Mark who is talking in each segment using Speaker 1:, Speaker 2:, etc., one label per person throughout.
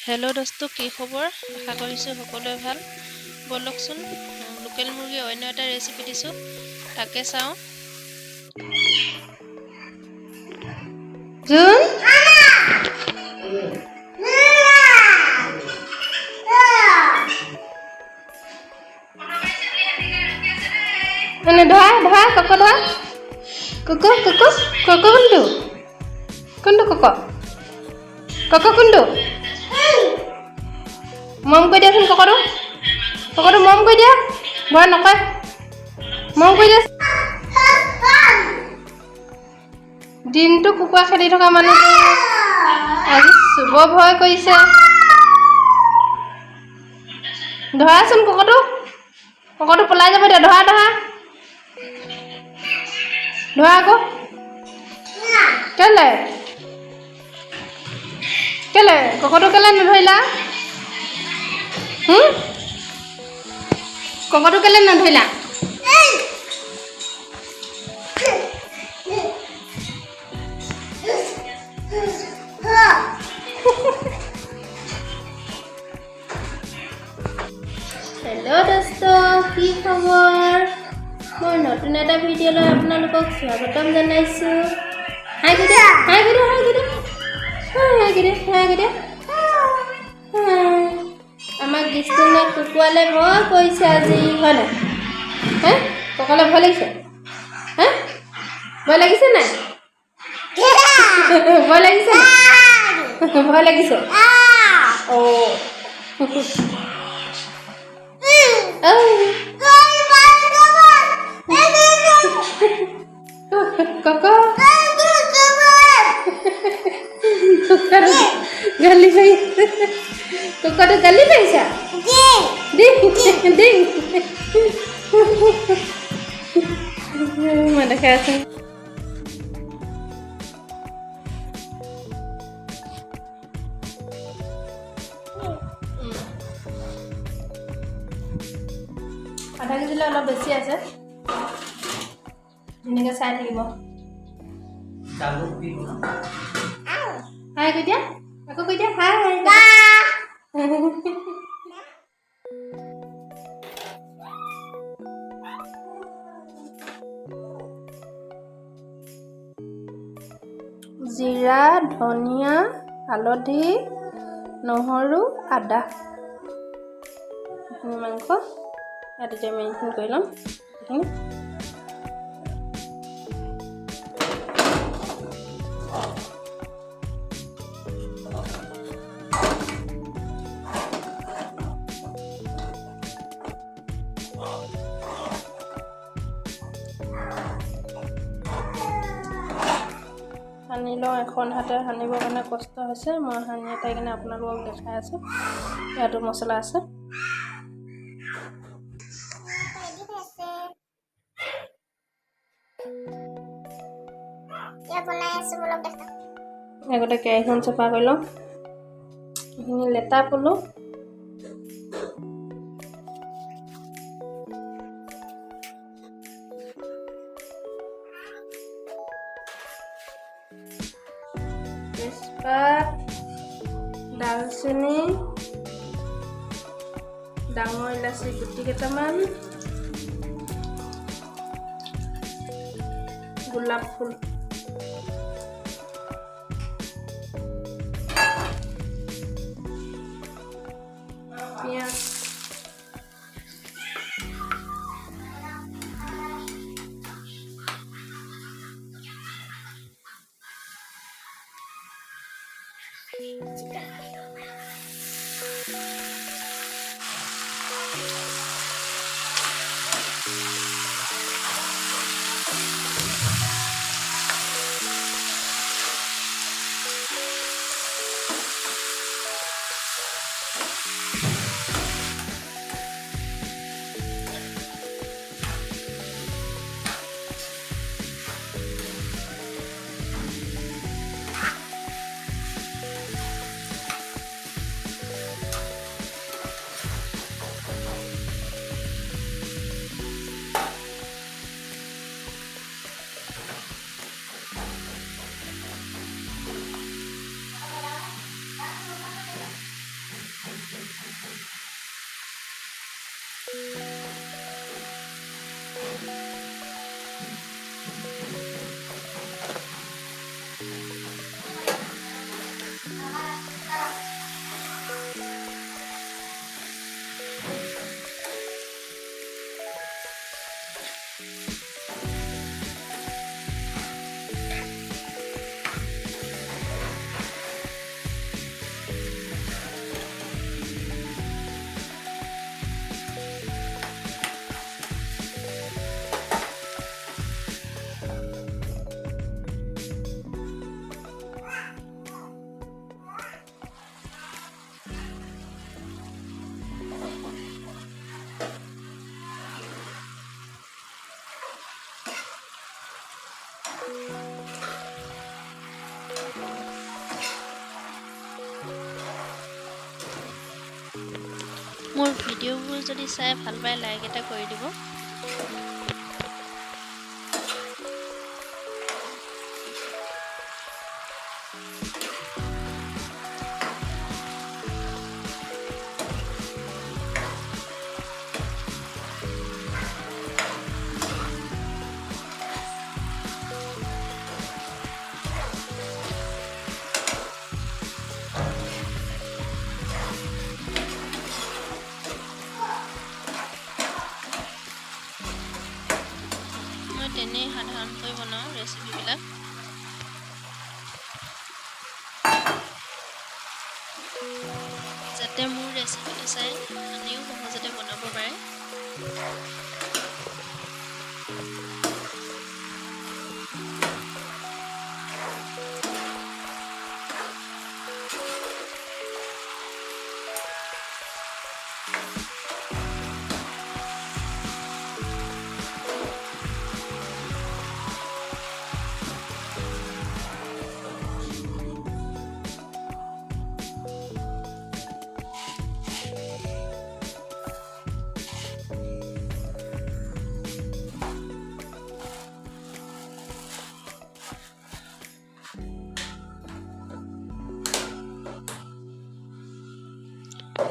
Speaker 1: Hello' দোস্ত, কি খবৰ? আশা কৰিছোঁ সকলোৱে ভাল। ব'লকচোন লোকেল মুৰ্গীৰ অন্য এটা ৰেচিপি দিছোঁ, তাকে চাওঁ।
Speaker 2: জুন মানে ধোৱা ধোৱা কক ধোৱা কক কক কক কোনটো কোনটো কক কক কোনটো মম কৰি দিয়াচোন ককটো মম কৰি দিয়া ভয় নকয় মম কৰি দিয়া দিনটো কুকুৰা খেলি থকা মানুহটো আজি চুব ভয় কৰিছে ধৰাচোন ককটো পলাই যাব দিয়া ধৰা আকৌ কেলে ককটো কেলে নধৰিলা ককটো কেলে নধৰিলা হেল্ল' দোস্ত, কি খবৰ? মই নতুন এটা ভিডিঅ'লৈ আপোনালোকক স্বাগতম জনাইছোঁ। হাই গিৰে আমাক গিষ্টিনে কুকুৰালে ভয় কৰিছে আজি, হয় নাই? ককালে ভয় লাগিছে? ভয় লাগিছে নাই? ভয় লাগিছে? অঁ গালি পাইছা মানে খাই আছে আধা কেজিলৈ অলপ বেছি আছে ধুনীয়াকৈ চাই থাকিব হাই কৈ দিয়া আকৌ কৈ দিয়া হাই জিৰা ধনিয়া হালধি নহৰু আদা মাংস ইয়াত এতিয়া মেৰিনেশ্যন কৰি ল'ম সানি লওঁ এখন হাতে সানিবৰ কাৰণে কষ্ট হৈছে মই সানি এটাই কিনে আপোনালোকক দেখাই আছোঁ ইয়াতো মছলা আছে আগতে কেৰাহীখন চফা কৰি লওঁ এইখিনি লেটা পলো তেজপাত দালচেনি ডাঙৰ ইলাচি গুটি কেইটামান গোলাপ ফুল পিঁয়াজ
Speaker 1: মোৰ ভিডিঅ'বোৰ যদি চাই ভাল পায় লাইক এটা কৰি দিব। তেনে সাধাৰণকৈ বনাওঁ ৰেচিপিবিলাক। যাতে মোৰ ৰেচিপিটো চাই আনেও সহজতে বনাব পাৰে।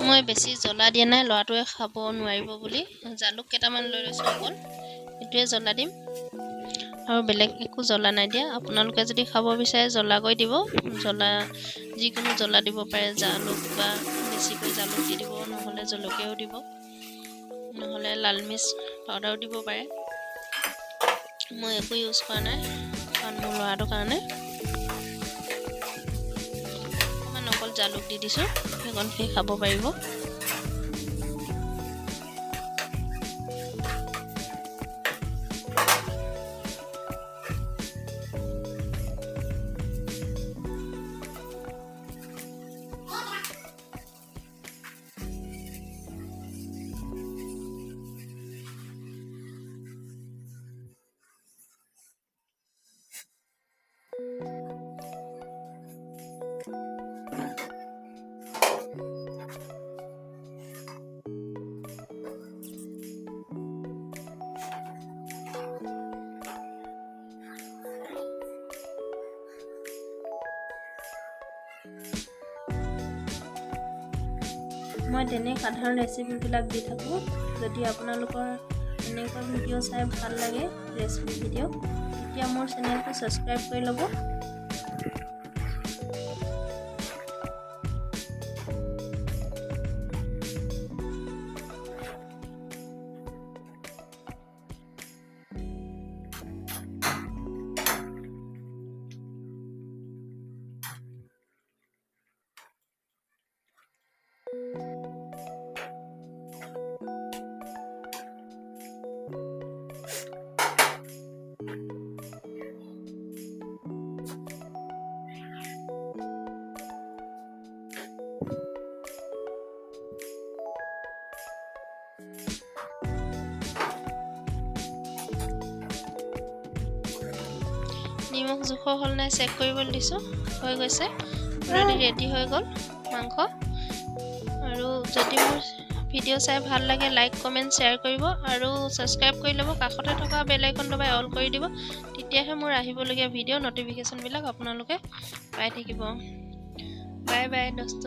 Speaker 1: মই বেছি জ্বলা দিয়া নাই, ল'ৰাটোৱে খাব নোৱাৰিব বুলি। জালুক কেইটামান লৈ লৈছোঁ অকল, এইটোৱে জ্বলা দিম আৰু বেলেগ একো জ্বলা নাই দিয়া। আপোনালোকে যদি খাব বিচাৰে জ্বলাকৈ দিব, জ্বলা যিকোনো জ্বলা দিব পাৰে, জালুক বা বেছিকৈ জালুক দি দিব, নহ'লে জলকীয়াও দিব, নহ'লে লাল মিৰ্চ পাউডাৰো দিব পাৰে। মই একো ইউজ কৰা নাই কাৰণ মোৰ ল'ৰাটোৰ কাৰণে অকল জালুক দি দিছোঁ, সেইকণ সি খাব পাৰিব। মই তেনে সাধাৰণ ৰেচিপিবিলাক দি থাকোঁ। যদি আপোনালোকৰ এনেকুৱা ভিডিঅ' চাই ভাল লাগে ৰেচিপি ভিডিঅ', তেতিয়া মোৰ চেনেলটো ছাবস্ক্ৰাইব কৰি ল'ব। নিমখ জোখৰ হ'ল নাই চেক কৰিবলৈ দিছোঁ, হৈ গৈছে, ৰেডি হৈ গ'ল মাংস। আৰু যদি মোৰ ভিডিঅ' চাই ভাল লাগে লাইক কমেণ্ট শ্বেয়াৰ কৰিব আৰু ছাবস্ক্ৰাইব কৰি ল'ব। কাষতে থকা বেল আইকন দবাই অল কৰি দিব, তেতিয়াহে মোৰ আহিবলগীয়া ভিডিঅ' নটিফিকেশ্যনবিলাক আপোনালোকে পাই থাকিব। বাই বাই দোস্ত।